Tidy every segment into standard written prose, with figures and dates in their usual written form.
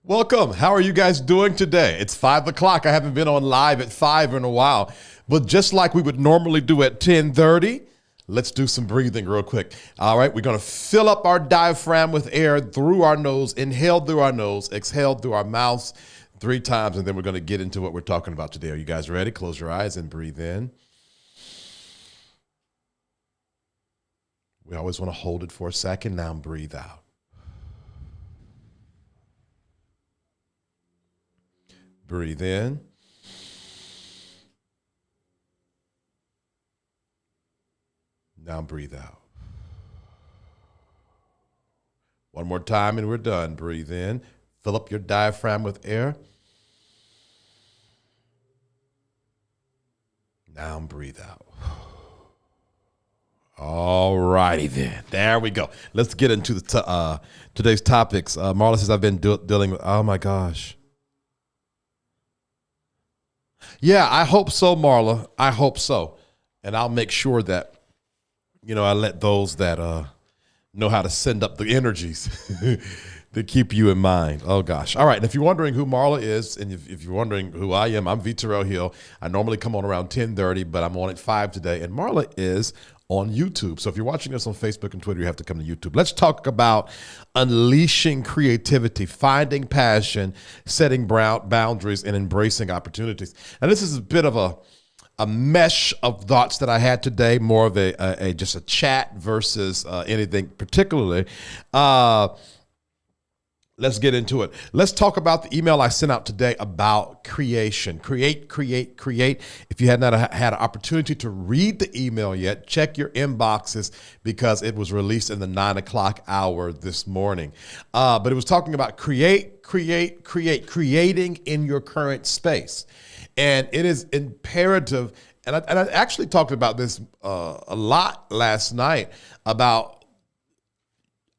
Welcome. How are you guys doing today? It's 5 o'clock. I haven't been on live at 5 in a while, but just like we would normally do at 10:30, let's do some breathing real quick. All right, we're going to fill up our diaphragm with air through our nose, inhale through our nose, exhale through our mouths 3 times, and then we're going to get into what we're talking about today. Are you guys ready? Close your eyes and breathe in. We always want to hold it for a second. Now breathe out. Breathe in. Now breathe out. One more time and we're done. Breathe in. Fill up your diaphragm with air. Now breathe out. All righty then. There we go. Let's get into the today's topics. Marla says I've been dealing with, oh my gosh. Yeah, I hope so, Marla. I hope so. And I'll make sure that, I let those that know how to send up the energies to keep you in mind. Oh, gosh. All right. And if you're wondering who Marla is, and if you're wondering who I am, I'm VTerrillHill. I normally come on around 10:30, but I'm on at 5 today. And Marla is on YouTube. So if you're watching us on Facebook and Twitter, you have to come to YouTube. Let's talk about unleashing creativity, finding passion, setting boundaries, and embracing opportunities. And this is a bit of a mesh of thoughts that I had today, more of a just a chat versus anything particularly. Let's get into it. Let's talk about the email I sent out today about creation. Create. If you had not had an opportunity to read the email yet, check your inboxes because it was released in the 9 o'clock hour this morning. But it was talking about creating in your current space. And it is imperative, and I actually talked about this a lot last night, about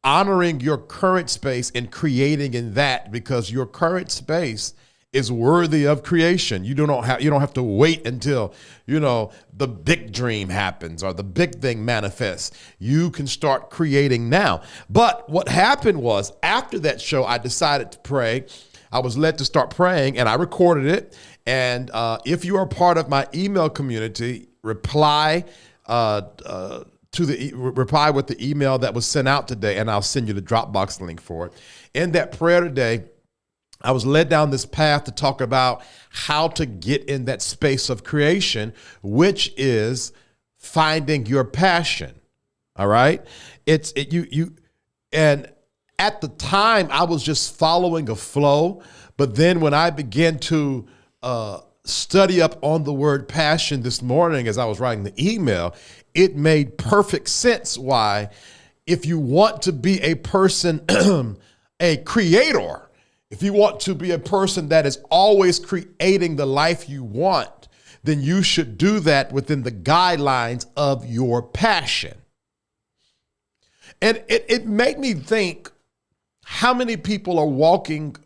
honoring your current space and creating in that, because your current space is worthy of creation. You don't have to wait until, the big dream happens or the big thing manifests. You can start creating now. But what happened was, after that show, I decided to pray. I was led to start praying, and I recorded it. And if you are part of my email community, reply reply with the email that was sent out today, and I'll send you the Dropbox link for it. In that prayer today, I was led down this path to talk about how to get in that space of creation, which is finding your passion. All right, and at the time, I was just following a flow. But then when I began to study up on the word passion this morning as I was writing the email, it made perfect sense why, if you want to be a person, a creator, if you want to be a person that is always creating the life you want, then you should do that within the guidelines of your passion. And it made me think, how many people are walking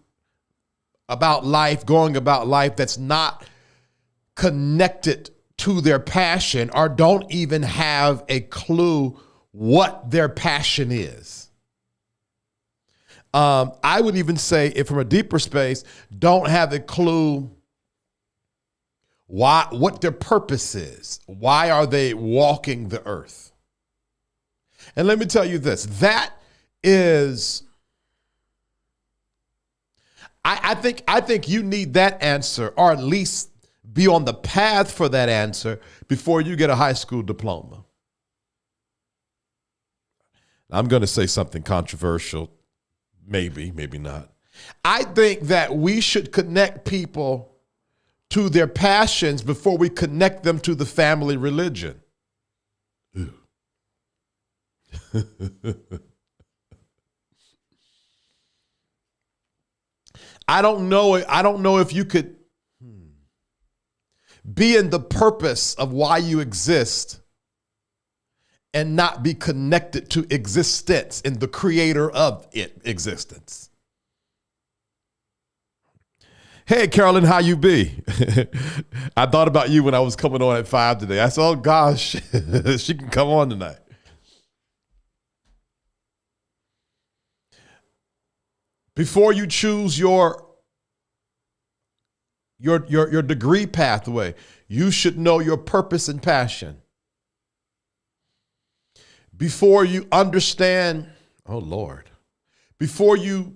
about life, going about life that's not connected to their passion, or don't even have a clue what their passion is. I would even say, if from a deeper space, don't have a clue what their purpose is. Why are they walking the earth? And let me tell you this, that is, I think you need that answer, or at least be on the path for that answer before you get a high school diploma. I'm going to say something controversial, maybe not. I think that we should connect people to their passions before we connect them to the family religion. I don't know if you could be in the purpose of why you exist and not be connected to existence and the creator of existence. Hey, Carolyn, how you be? I thought about you when I was coming on at 5 today. I said, oh gosh, she can come on tonight. Before you choose your degree pathway, you should know your purpose and passion. Before you understand, oh Lord, before you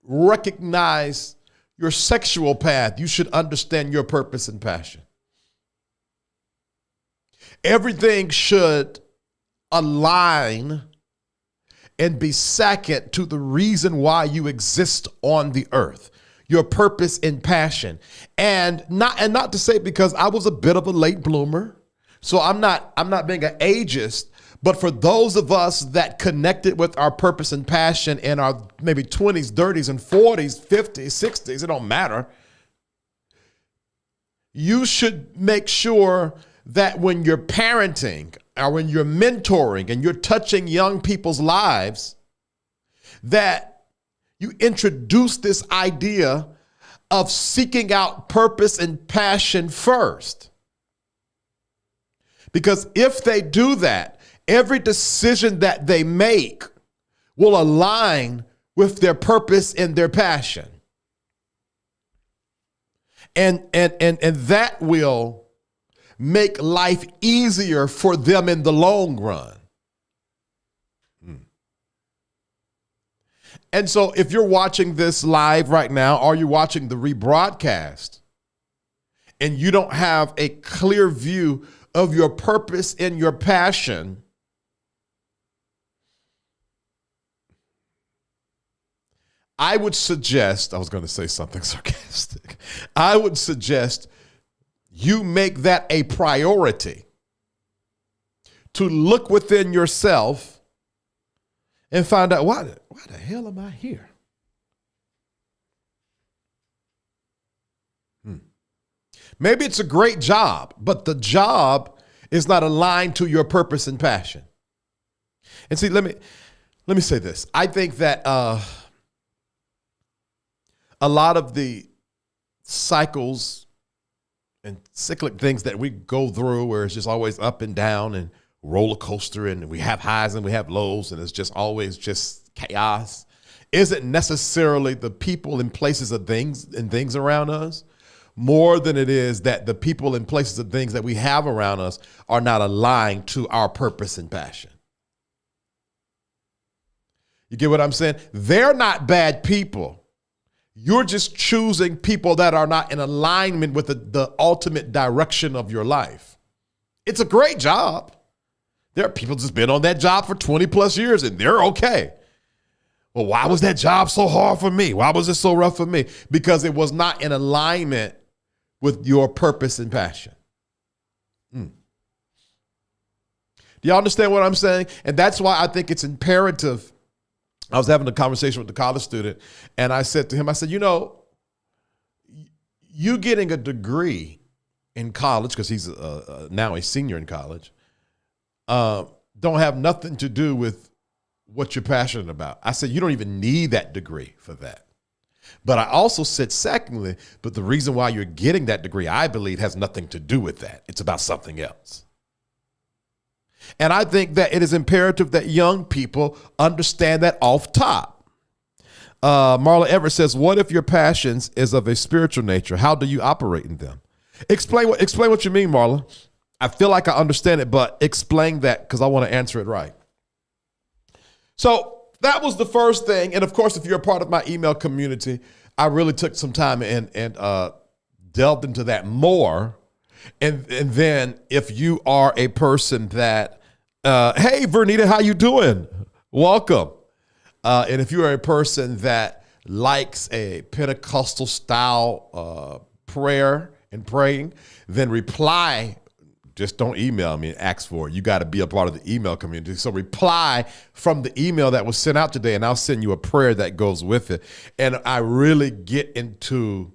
recognize your sexual path, you should understand your purpose and passion. Everything should align and be second to the reason why you exist on the earth, your purpose and passion. And not to say, because I was a bit of a late bloomer, so I'm not being an ageist, but for those of us that connected with our purpose and passion in our maybe 20s, 30s, and 40s, 50s, 60s, it don't matter. You should make sure that when you're parenting or when you're mentoring and you're touching young people's lives, that you introduce this idea of seeking out purpose and passion first. Because if they do that, every decision that they make will align with their purpose and their passion. And that will make life easier for them in the long run. And so if you're watching this live right now, or you're watching the rebroadcast, and you don't have a clear view of your purpose and your passion, I would suggest, I was going to say something sarcastic. I would suggest you make that a priority to look within yourself and find out, why the hell am I here? Maybe it's a great job, but the job is not aligned to your purpose and passion. And see, let me say this. I think that a lot of the cycles and cyclic things that we go through, where it's just always up and down and roller coaster, and we have highs and we have lows, and it's just always just chaos, isn't necessarily the people and places of things around us, more than it is that the people and places of things that we have around us are not aligned to our purpose and passion. You get what I'm saying? They're not bad people. You're just choosing people that are not in alignment with the ultimate direction of your life. It's a great job. There are people that's been on that job for 20 plus years and they're okay. Well, why was that job so hard for me? Why was it so rough for me? Because it was not in alignment with your purpose and passion. Do y'all understand what I'm saying? And that's why I think it's imperative. I was having a conversation with the college student, and I said to him, I said, you getting a degree in college, because he's now a senior in college, don't have nothing to do with what you're passionate about. I said, you don't even need that degree for that. But I also said, secondly, but the reason why you're getting that degree, I believe, has nothing to do with that. It's about something else. And I think that it is imperative that young people understand that off top. Marla Everett says, what if your passions is of a spiritual nature? How do you operate in them? Explain what you mean, Marla. I feel like I understand it, but explain that because I want to answer it right. So that was the first thing. And of course, if you're a part of my email community, I really took some time and delved into that more. And then if you are a person that, hey, Vernita, how you doing? Welcome. And if you are a person that likes a Pentecostal style prayer and praying, then reply. Just don't email me and ask for it. You got to be a part of the email community. So reply from the email that was sent out today, and I'll send you a prayer that goes with it. And I really get into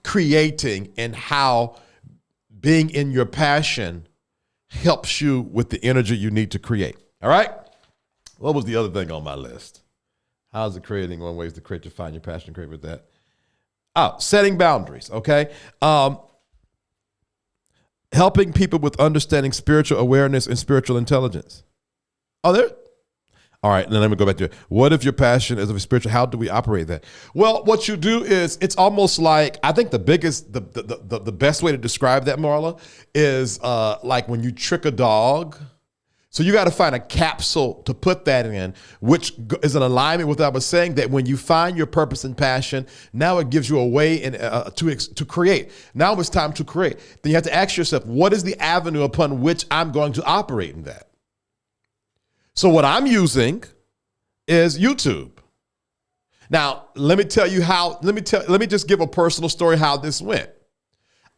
creating and how being in your passion helps you with the energy you need to create. All right? What was the other thing on my list? How's it creating? One way is to create, to find your passion, create with that. Oh, setting boundaries, okay? Helping people with understanding spiritual awareness and spiritual intelligence. Oh, there. All right, then let me go back to it. What if your passion is of a spiritual? How do we operate that? Well, what you do is it's almost like, I think the best way to describe that, Marla, is like when you trick a dog. So you got to find a capsule to put that in, which is in alignment with what I was saying, that when you find your purpose and passion, now it gives you a way to create. Now it's time to create. Then you have to ask yourself, what is the avenue upon which I'm going to operate in that? So what I'm using is YouTube. Now, let me tell you how, let me just give a personal story how this went.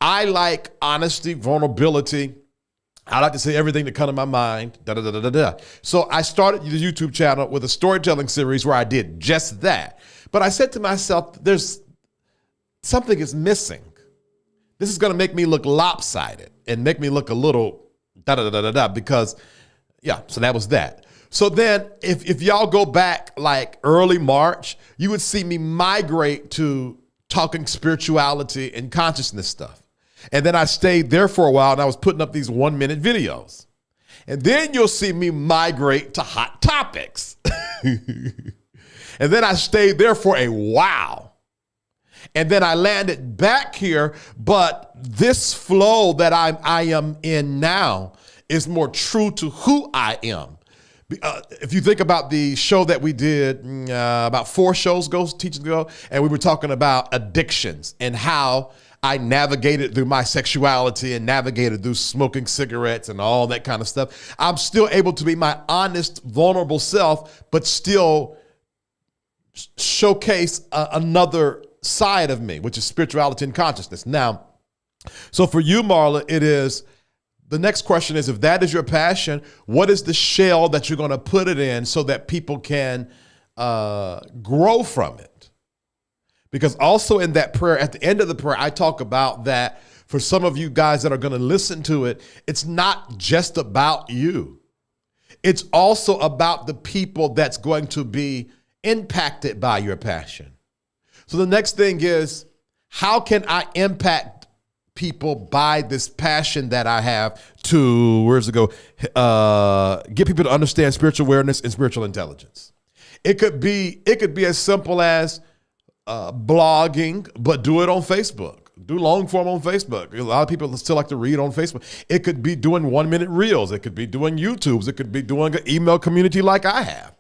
I like honesty, vulnerability. I like to say everything that comes to my mind, So I started the YouTube channel with a storytelling series where I did just that. But I said to myself, there's something is missing. This is going to make me look lopsided and make me look a little because, yeah, so that was that. So then if y'all go back like early March, you would see me migrate to talking spirituality and consciousness stuff. And then I stayed there for a while and I was putting up these 1-minute videos. And then you'll see me migrate to hot topics. And then I stayed there for a while. And then I landed back here, but this flow that I am in now is more true to who I am. If you think about the show that we did about 4 shows ago, teachings ago, and we were talking about addictions and how I navigated through my sexuality and navigated through smoking cigarettes and all that kind of stuff. I'm still able to be my honest, vulnerable self, but still showcase another side of me, which is spirituality and consciousness. Now, so for you, Marla, it is, the next question is, if that is your passion, what is the shell that you're going to put it in so that people can grow from it? Because also in that prayer, at the end of the prayer, I talk about that for some of you guys that are going to listen to it, it's not just about you. It's also about the people that's going to be impacted by your passion. So the next thing is, how can I impact people by this passion that I have to, where's it go? Get people to understand spiritual awareness and spiritual intelligence. It could be as simple as blogging, but do it on Facebook. Do long form on Facebook. A lot of people still like to read on Facebook. It could be doing 1-minute reels. It could be doing YouTubes. It could be doing an email community like I have.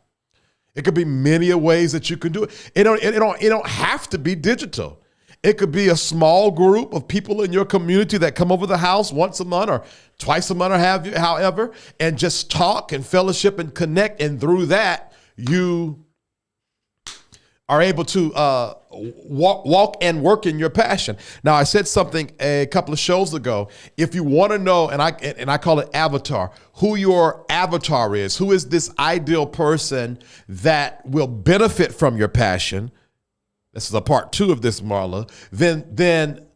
It could be many ways that you can do it. It don't have to be digital. It could be a small group of people in your community that come over the house once a month or twice a month or however, and just talk and fellowship and connect. And through that, you are able to walk and work in your passion. Now, I said something a couple of shows ago. If you want to know, and I call it avatar, who your avatar is, who is this ideal person that will benefit from your passion. This is a part 2 of this, Marla. Then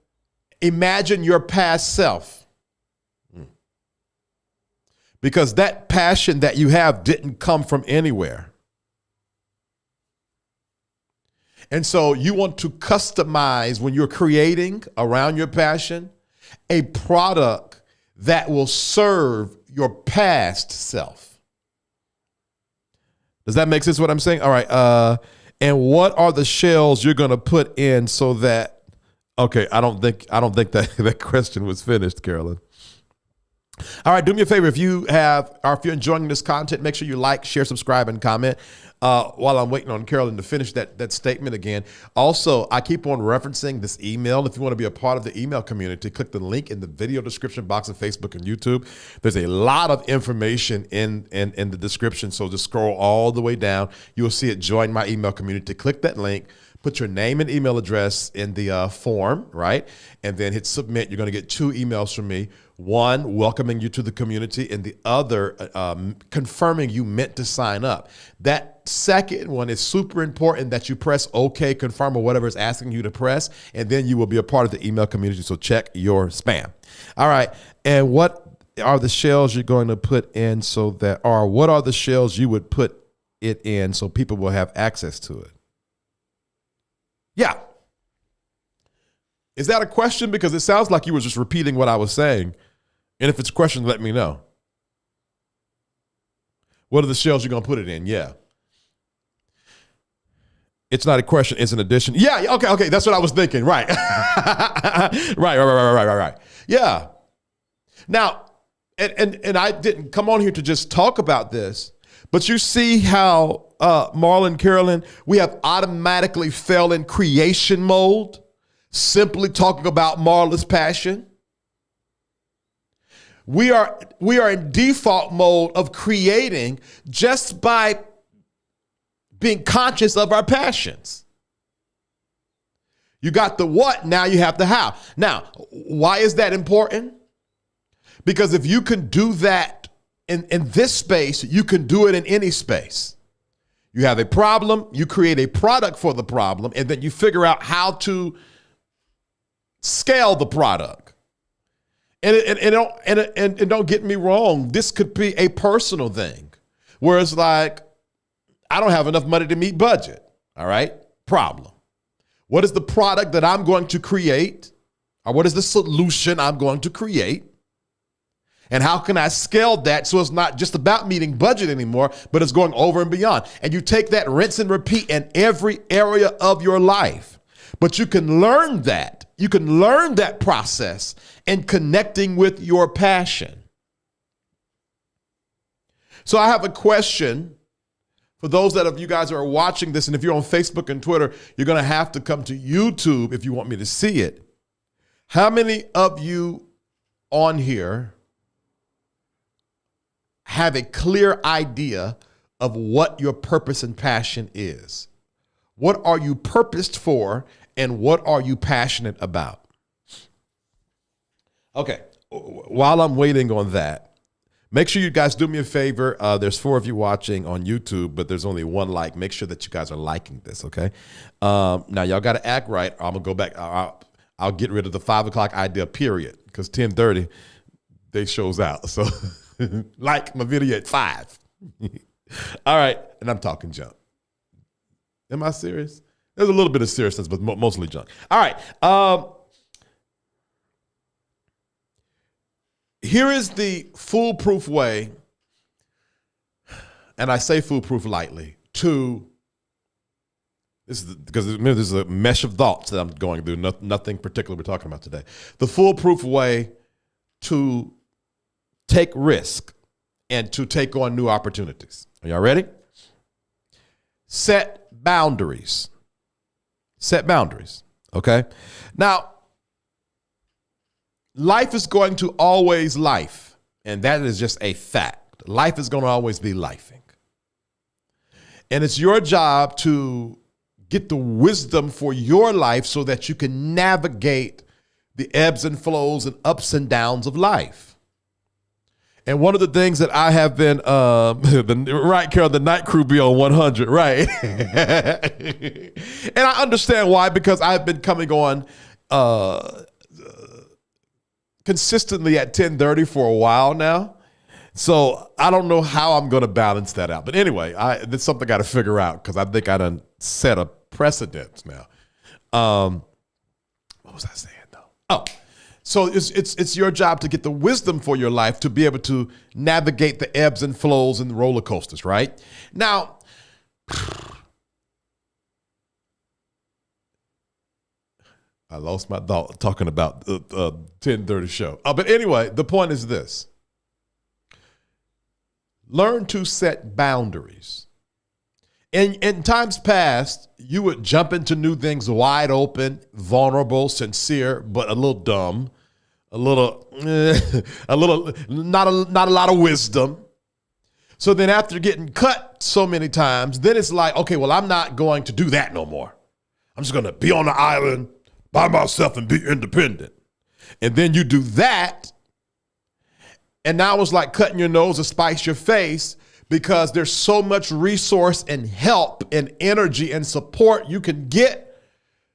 imagine your past self. Because that passion that you have didn't come from anywhere. And so you want to customize, when you're creating around your passion, a product that will serve your past self. Does that make sense what I'm saying? All right. And what are the shells you're going to put in so that, okay, I don't think that question was finished, Carolyn. All right, do me a favor. If you're enjoying this content, make sure you like, share, subscribe, and comment. While I'm waiting on Carolyn to finish that statement again. Also, I keep on referencing this email. If you want to be a part of the email community, click the link in the video description box of Facebook and YouTube. There's a lot of information in the description, so just scroll all the way down. You'll see it, join my email community. Click that link. Put your name and email address in the form, right? And then hit submit. You're going to get 2 emails from me. One, welcoming you to the community, and the other, confirming you meant to sign up. That second one is super important, that you press OK, confirm, or whatever it's asking you to press, and then you will be a part of the email community, so check your spam. All right, and what are the shells you're going to put in what are the shells you would put it in so people will have access to it? Yeah. Is that a question? Because it sounds like you were just repeating what I was saying. And if it's a question, let me know. What are the shells you're going to put it in? Yeah. It's not a question. It's an addition. Yeah. Okay. That's what I was thinking. Right. Right. Yeah. Now, and I didn't come on here to just talk about this, but you see how Marlon, Carolyn, we have automatically fell in creation mode, simply talking about Marla's passion. We are in default mode of creating just by being conscious of our passions. You got the what, now you have the how. Now, why is that important? Because if you can do that in this space, you can do it in any space. You have a problem, you create a product for the problem, and then you figure out how to scale the product. And don't get me wrong, this could be a personal thing where it's like, I don't have enough money to meet budget. All right, problem. What is the product that I'm going to create? Or what is the solution I'm going to create? And how can I scale that so it's not just about meeting budget anymore, but it's going over and beyond? And you take that rinse and repeat in every area of your life. But you can learn that. You can learn that process in connecting with your passion. So I have a question for those of you guys that are watching this, and if you're on Facebook and Twitter, you're going to have to come to YouTube if you want me to see it. How many of you on here have a clear idea of what your purpose and passion is? What are you purposed for, and what are you passionate about? Okay, while I'm waiting on that, make sure you guys do me a favor. There's 4 of you watching on YouTube, but there's only 1 like. Make sure that you guys are liking this, okay? Now, y'all got to act right. I'm going to go back. I'll get rid of the 5 o'clock idea, period, because 10:30, they shows out. So like my video at 5. All right, and I'm talking junk. Am I serious? There's a little bit of seriousness, but mostly junk. All right. Here is the foolproof way, and I say foolproof lightly, because this is a mesh of thoughts that I'm going through, nothing particular we're talking about today. The foolproof way to take risk and to take on new opportunities. Are y'all ready? Set boundaries. Set boundaries. Okay. Now, life is going to always life. And that is just a fact. Life is going to always be lifing. And it's your job to get the wisdom for your life so that you can navigate the ebbs and flows and ups and downs of life. And one of the things that I have been, right, Carol, the night crew be on 100, right? And I understand why, because I've been coming on consistently at 10:30 for a while now. So I don't know how I'm going to balance that out. But anyway, that's something I got to figure out, because I think I done set a precedent now. What was I saying though? Oh, so it's your job to get the wisdom for your life to be able to navigate the ebbs and flows and the roller coasters, right? Now, I lost my thought talking about the 10:30 show. But anyway, the point is this. Learn to set boundaries. In times past, you would jump into new things wide open, vulnerable, sincere, but a little dumb, not a lot of wisdom. So then after getting cut so many times, then it's like, okay, well, I'm not going to do that no more. I'm just going to be on the island by myself and be independent. And then you do that, and now it's like cutting your nose to spite your face, because there's so much resource and help and energy and support you can get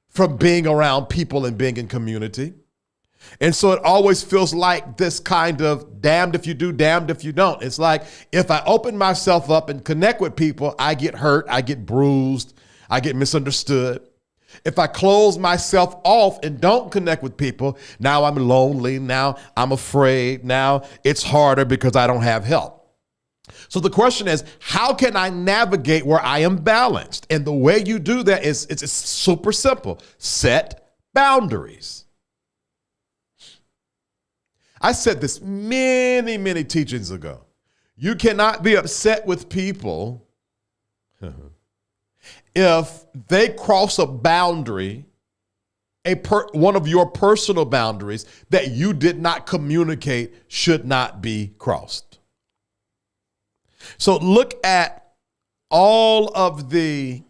from being around people and being in community. And so it always feels like this kind of damned if you do, damned if you don't. It's like, if I open myself up and connect with people, I get hurt, I get bruised, I get misunderstood. If I close myself off and don't connect with people, now I'm lonely, now I'm afraid, now it's harder because I don't have help. So the question is, how can I navigate where I am balanced? And the way you do that is, it's super simple. Set boundaries. I said this many, many teachings ago. You cannot be upset with people if they cross a boundary, one of your personal boundaries that you did not communicate should not be crossed. So look at all of the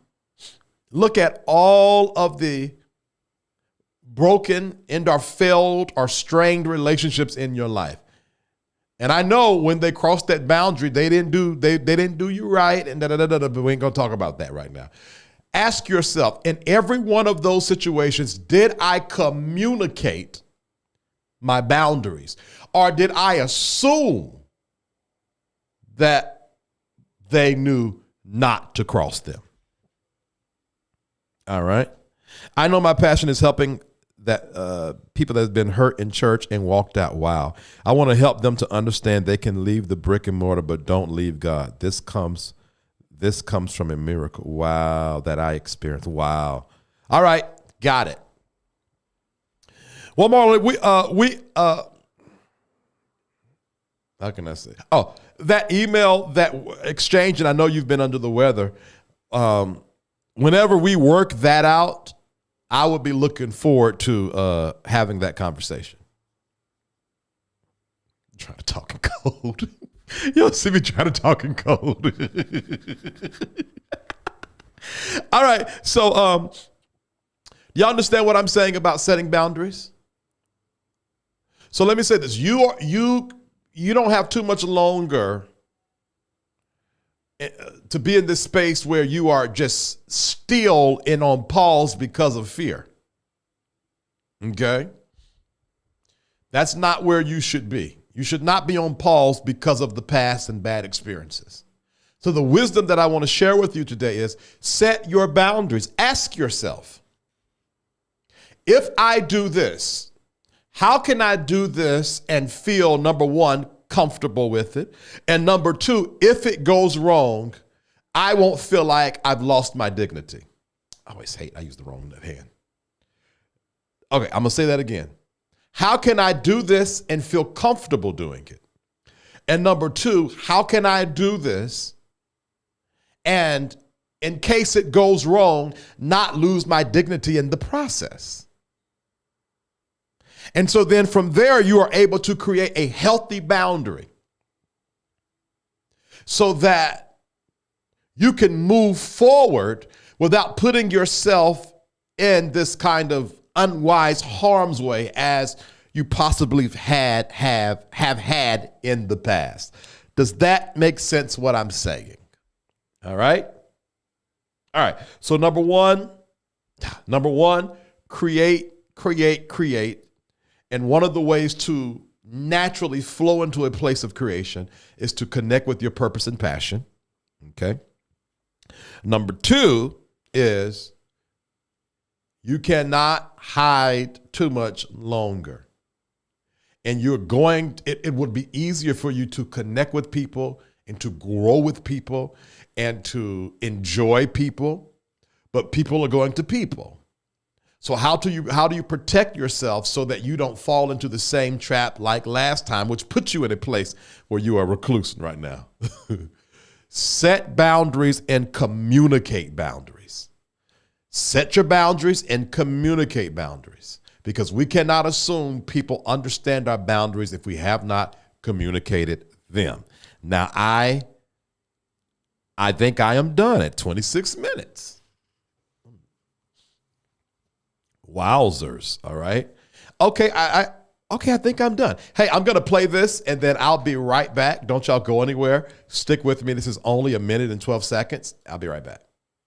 broken and/or failed or strained relationships in your life. And I know when they crossed that boundary, they didn't do you right, and but we ain't gonna talk about that right now. Ask yourself, in every one of those situations, did I communicate my boundaries? Or did I assume that they knew not to cross them? All right. I know my passion is helping that people that have been hurt in church and walked out. Wow. I want to help them to understand they can leave the brick and mortar, but don't leave God. This comes from a miracle. Wow, that I experienced. Wow. All right, got it. One more. How can I say? Oh, that email, that exchange, and I know you've been under the weather. Whenever we work that out, I would be looking forward to having that conversation. I'm trying to talk in code. You don't see me trying to talk in code. All right. So y'all understand what I'm saying about setting boundaries? So let me say this. You don't have too much longer to be in this space where you are just still and on pause because of fear. Okay? That's not where you should be. You should not be on pause because of the past and bad experiences. So the wisdom that I want to share with you today is set your boundaries. Ask yourself, if I do this, how can I do this and feel, number one, comfortable with it? And number two, if it goes wrong, I won't feel like I've lost my dignity. I always hate I use the wrong hand. Okay, I'm going to say that again. How can I do this and feel comfortable doing it? And number two, how can I do this and in case it goes wrong, not lose my dignity in the process. And so then from there, you are able to create a healthy boundary so that you can move forward without putting yourself in this kind of unwise harm's way as you possibly have had in the past. Does that make sense what I'm saying? All right. All right. So number one, create. And one of the ways to naturally flow into a place of creation is to connect with your purpose and passion. Okay. Number two is you cannot hide too much longer. And it would be easier for you to connect with people and to grow with people and to enjoy people, but people are going to people. So how do you protect yourself so that you don't fall into the same trap like last time, which puts you in a place where you are reclusing right now? Set boundaries and communicate boundaries. Set your boundaries and communicate boundaries, because we cannot assume people understand our boundaries if we have not communicated them. Now, I think I am done at 26 minutes. Wowzers, all right? Okay, I think I'm done. Hey, I'm going to play this, and then I'll be right back. Don't y'all go anywhere. Stick with me. This is only 1 minute and 12 seconds. I'll be right back.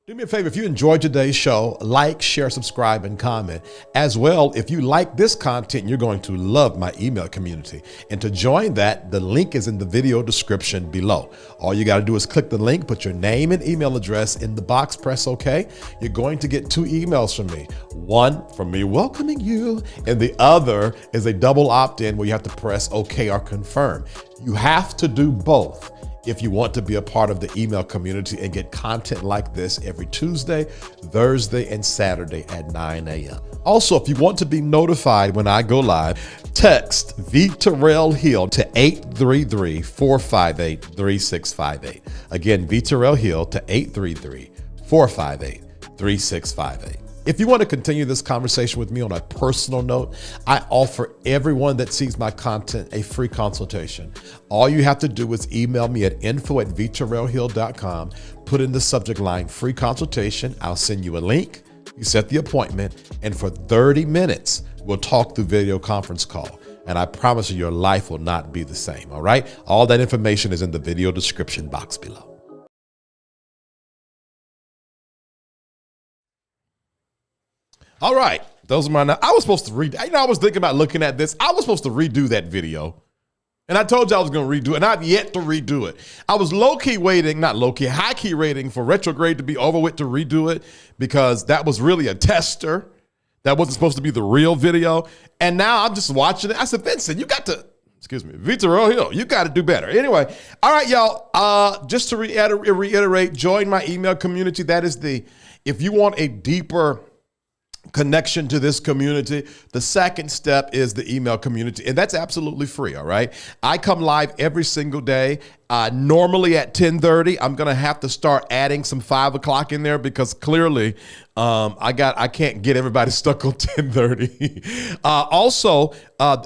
Do me a favor, if you enjoyed today's show, like, share, subscribe, and comment. As well, if you like this content, you're going to love my email community. And to join that, the link is in the video description below. All you got to do is click the link, put your name and email address in the box, press OK. You're going to get 2 emails from me. One from me welcoming you, and the other is a double opt-in where you have to press OK or confirm. You have to do both if you want to be a part of the email community and get content like this every Tuesday, Thursday, and Saturday at 9 a.m. Also, if you want to be notified when I go live, text VTerrillHill to 833-458-3658. Again, VTerrillHill to 833-458-3658. If you want to continue this conversation with me on a personal note, I offer everyone that sees my content a free consultation. All you have to do is email me at info@VTerrillHill.com, put in the subject line free consultation. I'll send you a link. You set the appointment, and for 30 minutes, we'll talk through video conference call. And I promise you, your life will not be the same. All right. All that information is in the video description box below. All right, those are my. I was supposed to I was thinking about looking at this. I was supposed to redo that video, and I told you I was going to redo it, and I've yet to redo it. I was high-key waiting for retrograde to be over with to redo it, because that was really a tester. That wasn't supposed to be the real video. And now I'm just watching it. I said, Vincent, VTerrillHill, you got to do better. Anyway, all right, y'all, just to reiterate, join my email community. That is if you want a deeper connection to this community, the second step is the email community, and that's absolutely free. All right, I come live every single day, normally at 10:30. I'm gonna have to start adding some 5 o'clock in there, because clearly I can't get everybody stuck on 10:30. Also,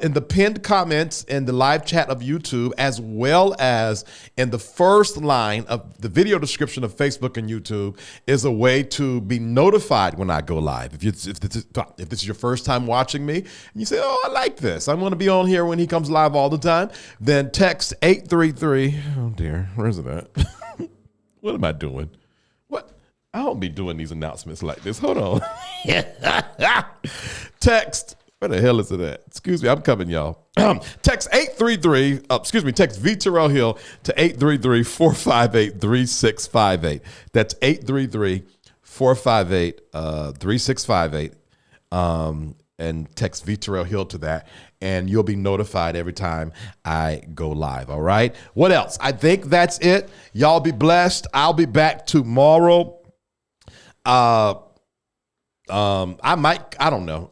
in the pinned comments in the live chat of YouTube, as well as in the first line of the video description of Facebook and YouTube, is a way to be notified when I go live. If this is your first time watching me, and you say, "Oh, I like this. I want to be on here when he comes live all the time," then text 833. Oh dear, where's it at? What am I doing? I don't be doing these announcements like this. Hold on. Text, where the hell is it at? Excuse me, I'm coming, y'all. Text text VTerrillHill to 833-458-3658. That's 833-458-3658. And text VTerrillHill to that, and you'll be notified every time I go live. All right. What else? I think that's it. Y'all be blessed. I'll be back tomorrow. I don't know.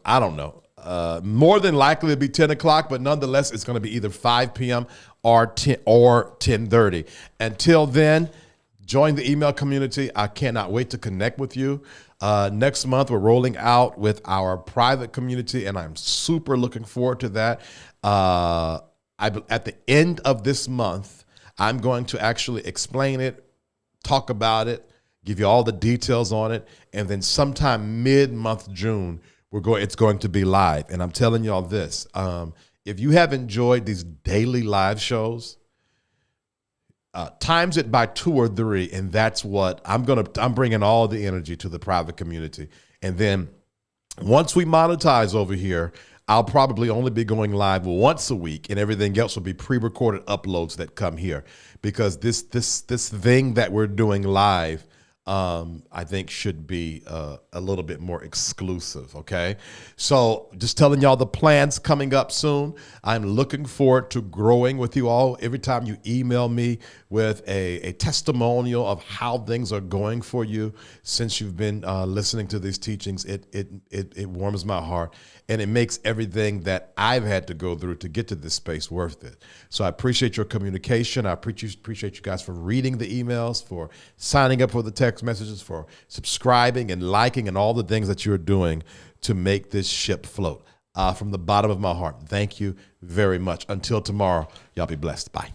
More than likely it'll be 10 o'clock, but nonetheless, it's going to be either 5 p.m. or 10:30. Until then, Join the email community. I cannot wait to connect with you. Next month, we're rolling out with our private community, and I'm super looking forward to that. At the end of this month, I'm going to actually explain it, talk about it, give you all the details on it, and then sometime mid-month June, it's going to be live. And I'm telling y'all this, if you have enjoyed these daily live shows, times it by 2 or 3, and that's what I'm bringing all the energy to the private community. And then once we monetize over here, I'll probably only be going live once a week, and everything else will be pre-recorded uploads that come here, because this thing that we're doing live, I think should be a little bit more exclusive, okay? So just telling y'all the plans coming up soon. I'm looking forward to growing with you all. Every time you email me with a testimonial of how things are going for you since you've been listening to these teachings, it warms my heart, and it makes everything that I've had to go through to get to this space worth it. So I appreciate your communication. I appreciate you guys for reading the emails, for signing up for the text messages, for subscribing and liking, and all the things that you're doing to make this ship float. From the bottom of my heart, thank you very much. Until tomorrow, y'all be blessed. Bye.